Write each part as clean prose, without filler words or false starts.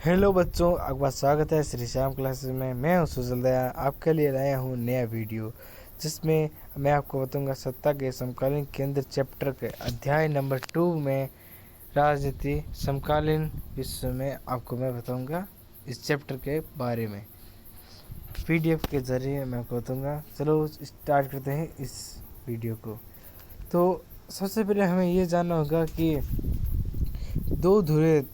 Hello बच्चों, आपका स्वागत है श्री श्याम क्लासेस में। मैं हूं सुजल दया, आपके लिए लाया हूं नया वीडियो जिसमें मैं आपको बताऊंगा सत्ता के समकालीन केंद्र चैप्टर के अध्याय नंबर 2 में राजनीति समकालीन विश्व में आपको मैं बताऊंगा इस चैप्टर के बारे में पीडीएफ के जरिए मैं आपको बताऊंगा। चलो स्टार्ट करते हैं इस वीडियो को। तो सबसे पहले हमें ये जानना होगा कि दो धुरे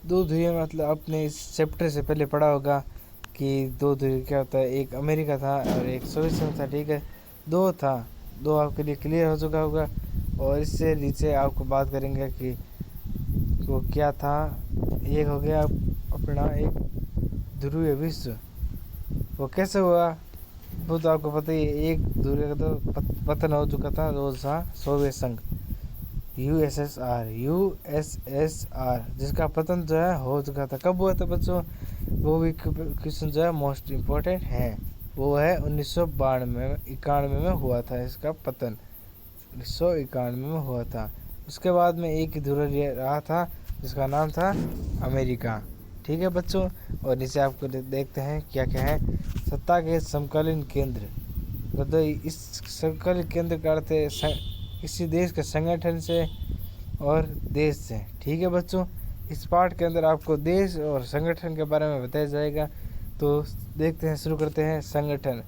मतलब आपने इस चैप्टर से पहले पढ़ा होगा कि दो धुरे क्या होता है। एक अमेरिका था और एक सोवियत संघ था, ठीक है। दो आपके लिए क्लियर हो चुका होगा। और इससे नीचे आपको बात करेंगे कि वो क्या था। एक हो गया अपना एक ध्रुवीय विश्व, वो कैसे हुआ वो तो आपको पता ही है। एक धुरे का तो पतन हो चुका था, वो था सोवियत संघ यूएसएसआर, जिसका पतन जो है हो चुका था। कब हुआ था बच्चों? वो भी क्वेश्चन जो है मोस्ट इम्पोर्टेंट है। वो है 1991 में हुआ था इसका पतन, 1991 में हुआ था। उसके बाद में एक ही धुरा रहा था जिसका नाम था अमेरिका, ठीक है बच्चों। और नीचे आपको देखते हैं क्या क्या है। सत्ता के समकालीन केंद्र, मतलब इस समकालीन केंद्र का अर्थ है किसी देश के संगठन से और देश से, ठीक है बच्चों। इस पार्ट के अंदर आपको देश और संगठन के बारे में बताया जाएगा। तो देखते हैं, शुरू करते हैं। संगठन,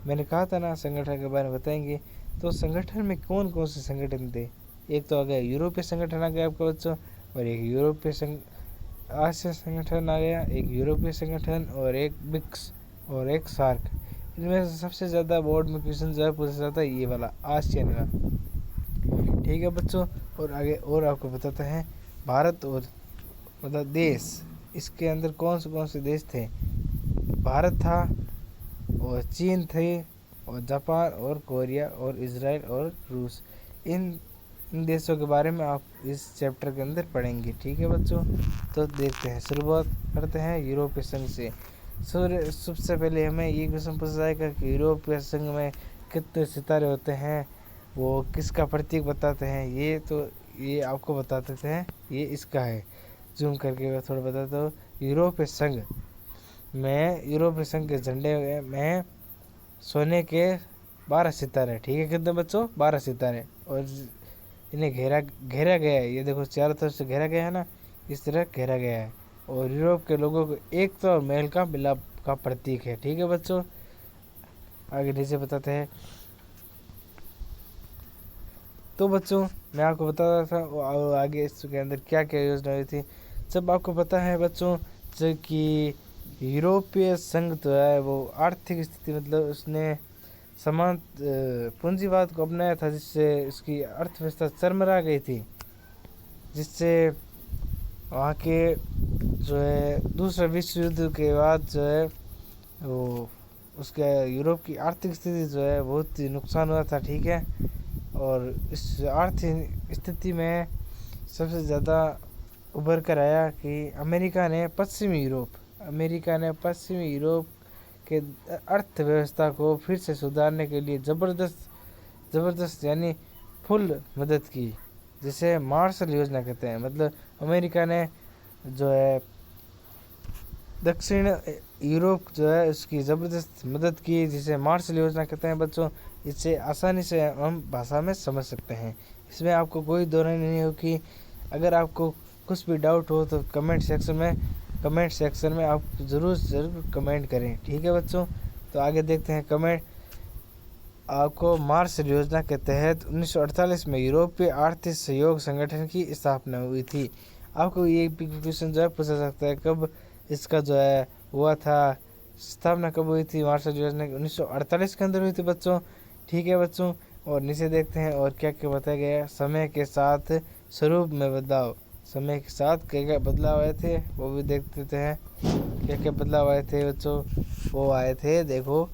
मैंने कहा था ना संगठन के बारे में बताएंगे। तो संगठन में कौन कौन से संगठन थे? एक तो आ गया यूरोपीय संगठन आ गया आपका बच्चों, और एक यूरोपीय आसियान संगठन आ गया, एक यूरोपीय संगठन और एक ब्रिक्स और एक सार्क। इनमें से सबसे ज़्यादा बोर्ड में क्वेश्चन जो है पूछा जाता है ये वाला आसियान का, ठीक है बच्चों। और आगे और आपको बताते हैं भारत और मतलब देश, इसके अंदर कौन से देश थे। भारत था और चीन थे और जापान और कोरिया और इजराइल और रूस। इन देशों के बारे में आप इस चैप्टर के अंदर पढ़ेंगे, ठीक है बच्चों। तो देखते हैं, शुरुआत करते हैं यूरोपीय संघ से। सबसे पहले हमें ये क्वेश्चन पूछा जाएगा कि यूरोपीय संघ में कितने सितारे होते हैं, वो किसका प्रतीक बताते हैं। ये आपको बता देते हैं, ये इसका है। जूम करके मैं थोड़ा बताता हूँ। यूरोपीय संघ के झंडे में सोने के 12 सितारे, ठीक है। कितने बच्चों? 12 सितारे। और इन्हें घेरा गया है, ये देखो चारों तरफ से घेरा गया है ना, इस तरह घेरा गया है। और यूरोप के लोगों को एकता और मेल का मिलाप का प्रतीक है, ठीक है बच्चों। आगे नीचे बताते हैं। तो बच्चों मैं आपको बता रहा था आगे इसके अंदर क्या क्या योजना हुई थी। सब आपको पता है बच्चों, जो कि यूरोपीय संघ तो है वो आर्थिक स्थिति, मतलब उसने समान पूंजीवाद को अपनाया था, जिससे उसकी अर्थव्यवस्था चरमरा गई थी, जिससे वहाँ के जो है दूसरे विश्व युद्ध के बाद जो है वो उसके यूरोप की आर्थिक स्थिति जो है बहुत ही नुकसान हुआ था, ठीक है। और इस आर्थिक स्थिति में सबसे ज़्यादा उभर कर आया कि अमेरिका ने पश्चिमी यूरोप के अर्थव्यवस्था को फिर से सुधारने के लिए ज़बरदस्त यानी फुल मदद की, जिसे मार्शल योजना कहते हैं। मतलब अमेरिका ने जो है दक्षिण यूरोप जो है उसकी ज़बरदस्त मदद की, जिसे मार्शल योजना कहते हैं बच्चों। इससे आसानी से हम भाषा में समझ सकते हैं, इसमें आपको कोई दो राय नहीं होगी। अगर आपको कुछ भी डाउट हो तो कमेंट सेक्शन में आप ज़रूर कमेंट करें, ठीक है बच्चों। तो आगे देखते हैं कमेंट। आपको मार्शल योजना के तहत 1948 में यूरोपीय आर्थिक सहयोग संगठन की स्थापना हुई थी। आपको ये क्वेश्चन जो है पूछा सकता है, कब इसका जो है हुआ था, स्थापना कब हुई थी मार्शल योजना की? 1948 के अंदर हुई थी बच्चों, ठीक है बच्चों। और नीचे देखते हैं और क्या क्या बताया गया। समय के साथ स्वरूप में बदलाव, समय के साथ क्या क्या बदलाव आए थे वो भी देख देते हैं। क्या क्या बदलाव आए थे बच्चों? वो आए थे, देखो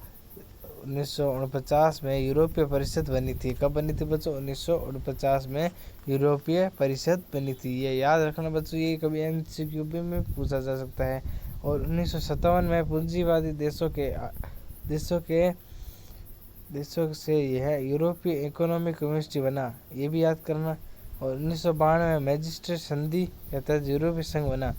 1949 में यूरोपीय परिषद बनी थी। कब बनी थी बच्चों? 1949 में यूरोपीय परिषद बनी थी। ये याद रखना बच्चों, ये कभी एमसीक्यू में पूछा जा सकता है। और 1957 में पूंजीवादी देशों से यह यूरोपीय इकोनॉमिक कम्युनिटी बना, ये भी याद करना। और 1992 में मैजिस्ट्रेट संधि के तहत यूरोपीय संघ बना।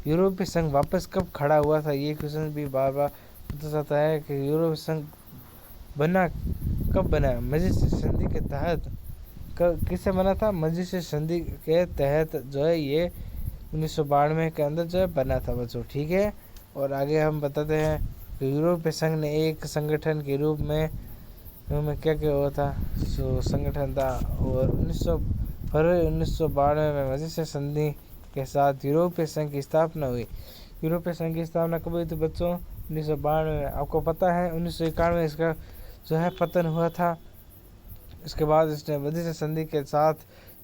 यूरोपीय संघ वापस कब खड़ा हुआ था, ये क्वेश्चन भी बार बार पूछा जाता है कि यूरोपीय संघ बना कब बना। मजिस्ट्रेट संधि के तहत किससे बना था, मजिस्ट्रेट संधि के तहत जो है ये 1992 के अंदर जो है बना था बच्चों, ठीक है। और आगे हम बताते हैं कि यूरोपीय संघ ने एक संगठन के रूप में क्या क्या हुआ था, संगठन था। और फरवरी 1992 में मजिस्ट्रेट संधि के साथ यूरोपीय संघ की स्थापना हुई। यूरोपीय संघ की स्थापना कब हुई थी बच्चों, 1992 में। आपको पता है 1991 में इसका जो है पतन हुआ था। इसके बाद इसने मजिस्ट्रेट संधि के साथ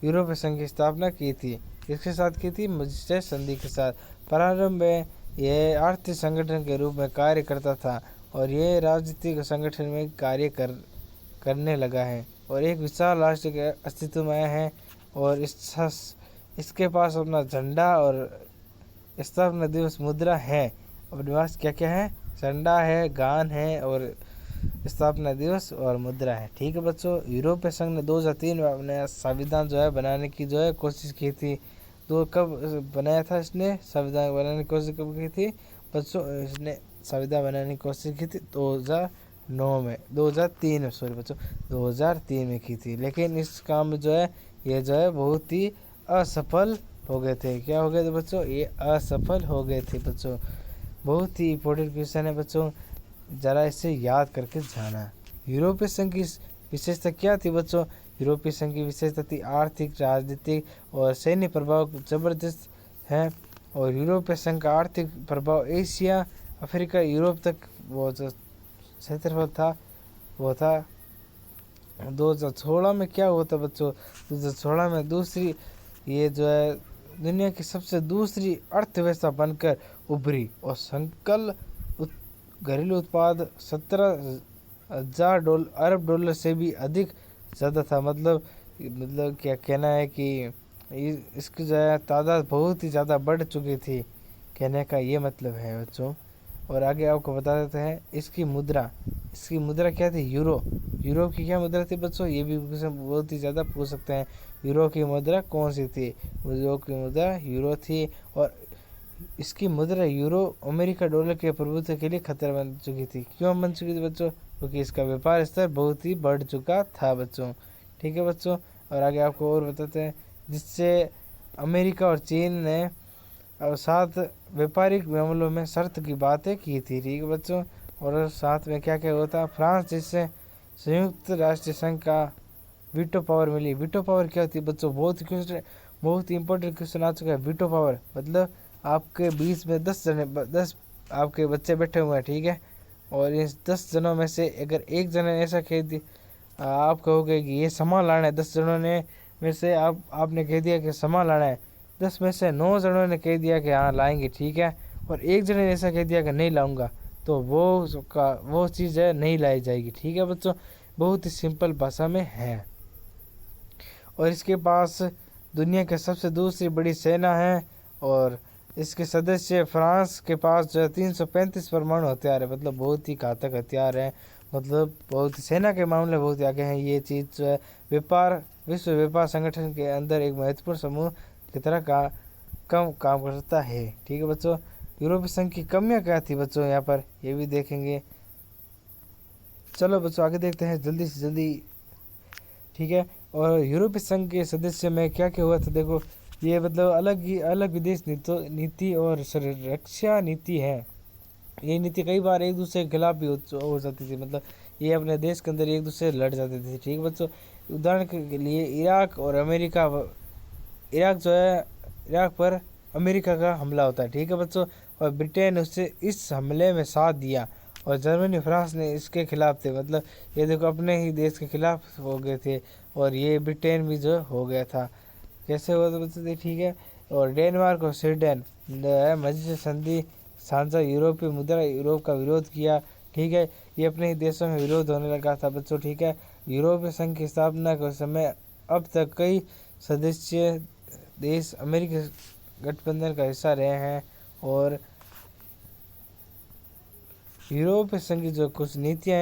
यूरोपीय संघ की स्थापना की थी। किसके साथ की थी, मजिस्ट्रेट संधि के साथ। प्रारंभ में यह आर्थिक संगठन के रूप में कार्य करता था और यह राजनीतिक संगठन में कार्य करने लगा है और एक विशाल राष्ट्र के अस्तित्व में है। और इसके पास अपना झंडा और स्थापना दिवस मुद्रा है। अपने पास क्या क्या है, झंडा है, गान है और स्थापना दिवस और मुद्रा है, ठीक है बच्चों। यूरोपीय संघ ने 2003 में अपने संविधान जो है बनाने की जो है कोशिश की थी। तो कब बनाया था इसने संविधान बनाने की कोशिश कब की थी बच्चों, इसने संविधान बनाने की कोशिश की थी 2003 में, सॉरी बच्चों 2003 में की थी। लेकिन इस काम में जो है ये जो है बहुत ही असफल हो गए थे। क्या हो गए थे बच्चों, ये असफल हो गए थे बच्चों। बहुत ही इंपॉर्टेंट क्वेश्चन है बच्चों, ज़रा इसे याद करके जाना। यूरोपीय संघ की विशेषता क्या थी बच्चों, यूरोपीय संघ की विशेषता थी आर्थिक, राजनीतिक और सैन्य प्रभाव जबरदस्त है। और यूरोपीय संघ का आर्थिक प्रभाव एशिया, अफ्रीका, यूरोप तक वो जो क्षेत्रफल था वो था। 2016 में क्या हुआ था बच्चों, 2016 में दूसरी ये जो है दुनिया की सबसे दूसरी अर्थव्यवस्था बनकर उभरी और संकल घरेलू उत्पाद 17,000 अरब डॉलर से भी अधिक ज़्यादा था। मतलब क्या कहना है कि इसकी जो है तादाद बहुत ही ज़्यादा बढ़ चुकी थी, कहने का ये मतलब है बच्चों। और आगे आपको बता देते हैं इसकी मुद्रा क्या थी, यूरो की क्या मुद्रा थी बच्चों, ये भी बहुत ही ज़्यादा पूछ सकते हैं। यूरो की मुद्रा कौन सी थी, यूरो की मुद्रा यूरो थी। और इसकी मुद्रा यूरो अमेरिका डॉलर के प्रभुत्व के लिए खतरा बन चुकी थी। क्यों बन चुकी थी बच्चों, क्योंकि इसका व्यापार स्तर बहुत ही बढ़ चुका था बच्चों, ठीक है बच्चों। और आगे आपको और बताते हैं जिससे अमेरिका और चीन ने और साथ व्यापारिक मामलों में शर्त की बातें की थी, ठीक है बच्चों। और साथ में क्या क्या होता है, फ्रांस जिससे संयुक्त राष्ट्र संघ का वीटो पावर मिली। वीटो पावर क्या होती है बच्चों, बहुत ही इंपॉर्टेंट क्वेश्चन आ चुका है। वीटो पावर मतलब आपके बीच में 10 आपके बच्चे बैठे हुए हैं, ठीक है। और इस 10 जनों में से अगर एक जन ने ऐसा कह दिया, आप कहोगे कि ये सामान लाना है, 10 जनों ने में से आपने कह दिया कि सामान लाना है, 10 में से 9 जनों ने कह दिया कि हाँ लाएंगे, ठीक है। और एक जने ने ऐसा कह दिया कि नहीं लाऊंगा, तो वो चीज़ है नहीं लाई जाएगी, ठीक है बच्चों। बहुत ही सिंपल भाषा में है। और इसके पास दुनिया की सबसे दूसरी बड़ी सेना है और इसके सदस्य फ्रांस के पास जो है 335 परमाणु हथियार है, मतलब बहुत ही घातक हथियार है, मतलब बहुत ही सेना के मामले बहुत ही आगे हैं। ये चीज़ जो है विश्व व्यापार संगठन के अंदर एक महत्वपूर्ण समूह की तरह काम करता है, ठीक है बच्चों। यूरोपीय संघ की कमियां क्या थी बच्चों, यहाँ पर ये भी देखेंगे। चलो बच्चों आगे देखते हैं जल्दी से जल्दी, ठीक है। और यूरोपीय संघ के सदस्य में क्या क्या हुआ था, देखो ये मतलब अलग विदेश नीति और सुरक्षा नीति है। ये नीति कई बार एक दूसरे के खिलाफ भी हो जाती थी, मतलब ये अपने देश के अंदर एक दूसरे से लड़ जाते थे, ठीक है बच्चों। उदाहरण के लिए इराक पर अमेरिका का हमला होता है, ठीक है बच्चों। और ब्रिटेन उससे इस हमले में साथ दिया और जर्मनी फ्रांस ने इसके खिलाफ थे, मतलब ये देखो अपने ही देश के खिलाफ हो गए थे। और ये ब्रिटेन भी जो हो गया था, कैसे हुआ था बच्चों, ठीक है। और डेनमार्क और स्वीडन मजिस्ट्रेट संधि साझा यूरोपीय मुद्रा यूरोप का विरोध किया, ठीक है। ये अपने ही देशों में विरोध होने लगा था बच्चों, ठीक है। यूरोपीय संघ की स्थापना के समय अब तक कई सदस्य देश अमेरिकी गठबंधन का हिस्सा रहे हैं। और यूरोपीय संघ की जो कुछ नीतियां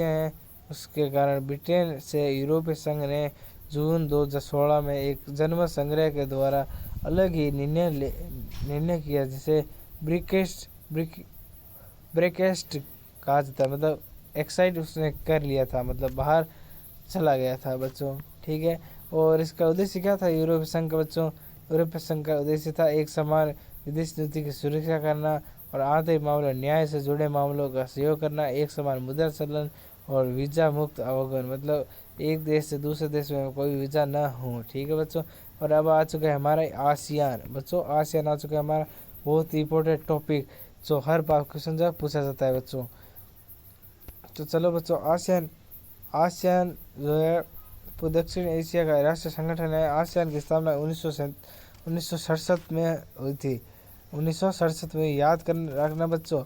हैं उसके कारण ब्रिटेन से यूरोपीय संघ ने जून 2016 में एक जनमत संग्रह के द्वारा अलग ही निर्णय किया, जिसे ब्रेकेस्ट कहा जाता है, मतलब एक्साइड उसने कर लिया था, मतलब बाहर चला गया था बच्चों, ठीक है। और इसका उद्देश्य क्या था यूरोपीय संघ का बच्चों? यूरोपीय संघ का उद्देश्य था एक समान विदेश नीति की सुरक्षा करना और आंतरिक मामलों न्याय से जुड़े मामलों का सहयोग करना, एक समान मुद्रा चलन और वीज़ा मुक्त आवागमन, मतलब एक देश से दूसरे देश में कोई वीज़ा ना हो, ठीक है बच्चों। और अब आ चुका है हमारा आसियान बच्चों, आसियान आ चुका है हमारा बहुत ही इंपॉर्टेंट टॉपिक, जो हर बार क्वेश्चन जो पूछा जाता है बच्चों। तो चलो बच्चों, आसियान जो है दक्षिण एशिया का राष्ट्रीय संगठन है। आसियान की स्थापना 1967 में हुई थी, 1967 में, याद कर रखना बच्चों।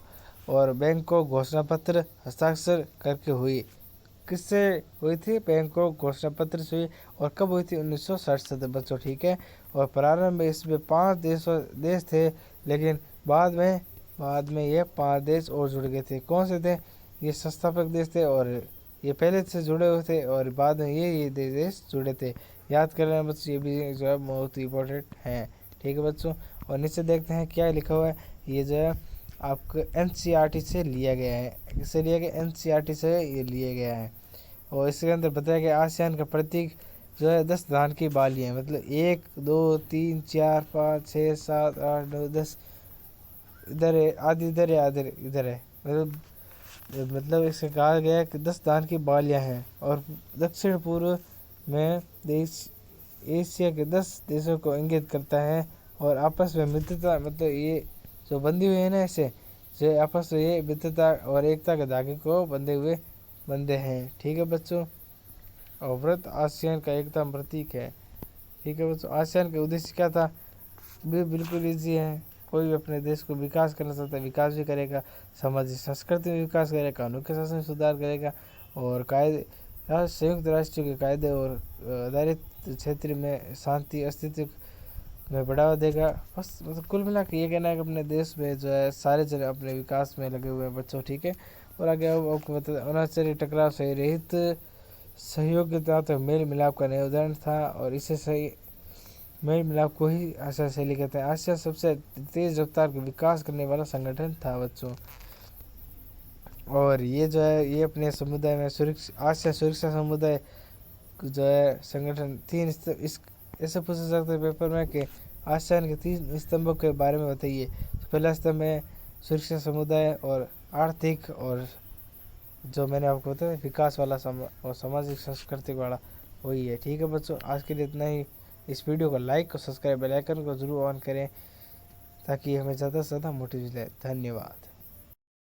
और बैंकॉक घोषणा पत्र हस्ताक्षर करके हुई, किससे हुई थी? बैंकॉक घोषणा पत्र से हुई। और कब हुई थी? 1967 बच्चों, ठीक है। और प्रारंभ में इसमें 5 देश थे, लेकिन बाद में ये 5 देश और जुड़ गए थे। कौन से थे? ये संस्थापक देश थे, और ये पहले से जुड़े हुए थे, और बाद में ये देश जुड़े थे। याद कर लेना बच्चों, ये भी जो है बहुत इंपॉर्टेंट है, ठीक है बच्चों। और नीचे देखते हैं क्या लिखा हुआ है। ये जो है आपको NCERT से लिया गया है, किससे लिया गया? NCERT से ये लिया गया है। और इसके अंदर बताया गया आसियान का प्रतीक जो है 10 धान की बालियाँ, मतलब 1 2 3 4 5 6 7 8 9 10, इधर है आधी, इधर है आधे इधर है, मतलब इसे कहा गया है कि 10 धान की बालियाँ हैं। और दक्षिण पूर्व में देश एशिया के 10 देशों को इंगित करता है। और आपस में मित्रता, मतलब ये जो बंधी हुई है ना, ऐसे जो आपस में ये मित्रता और एकता के धागे को बंधे हैं, ठीक है बच्चों। और व्रत आसियान का एकता प्रतीक है, ठीक है बच्चों। आसियान का उद्देश्य क्या था? बिल्कुल ईजी है। कोई भी अपने देश को विकास करना चाहता है, विकास भी करेगा, सामाजिक संस्कृति में विकास करेगा, कानून के शासन में सुधार करेगा, और संयुक्त राष्ट्र के कायदे और आधारित क्षेत्र में शांति अस्तित्व में बढ़ावा देगा। बस मतलब कुल मिला के ये कहना है कि अपने देश में जो है सारे जने अपने विकास में लगे हुए हैं बच्चों, ठीक है। और आगे आपको बता, अनाचारी टकराव से रहित सहयोगिता तो मेल मिलाप का नया उदाहरण था, और इसे सही मेल मिलाप को ही आसिया शैली कहते हैं। आसिया सबसे तेज रफ्तार का विकास करने वाला संगठन था बच्चों। और ये जो है ये अपने समुदाय में आसिया सुरक्षा समुदाय जो है संगठन 3 इस ऐसे पूछ सकते हैं पेपर में कि आसियान के 3 स्तंभों के बारे में बताइए। तो पहला स्तंभ है सुरक्षा समुदाय, और आर्थिक, और जो मैंने आपको बताया विकास वाला और सामाजिक सांस्कृतिक वाला, वही है, ठीक है बच्चों। आज के लिए इतना ही। इस वीडियो को लाइक और सब्सक्राइब, बेल आइकन को जरूर ऑन करें, ताकि हमें ज़्यादा से ज़्यादा मोटिवेशन मिले। धन्यवाद।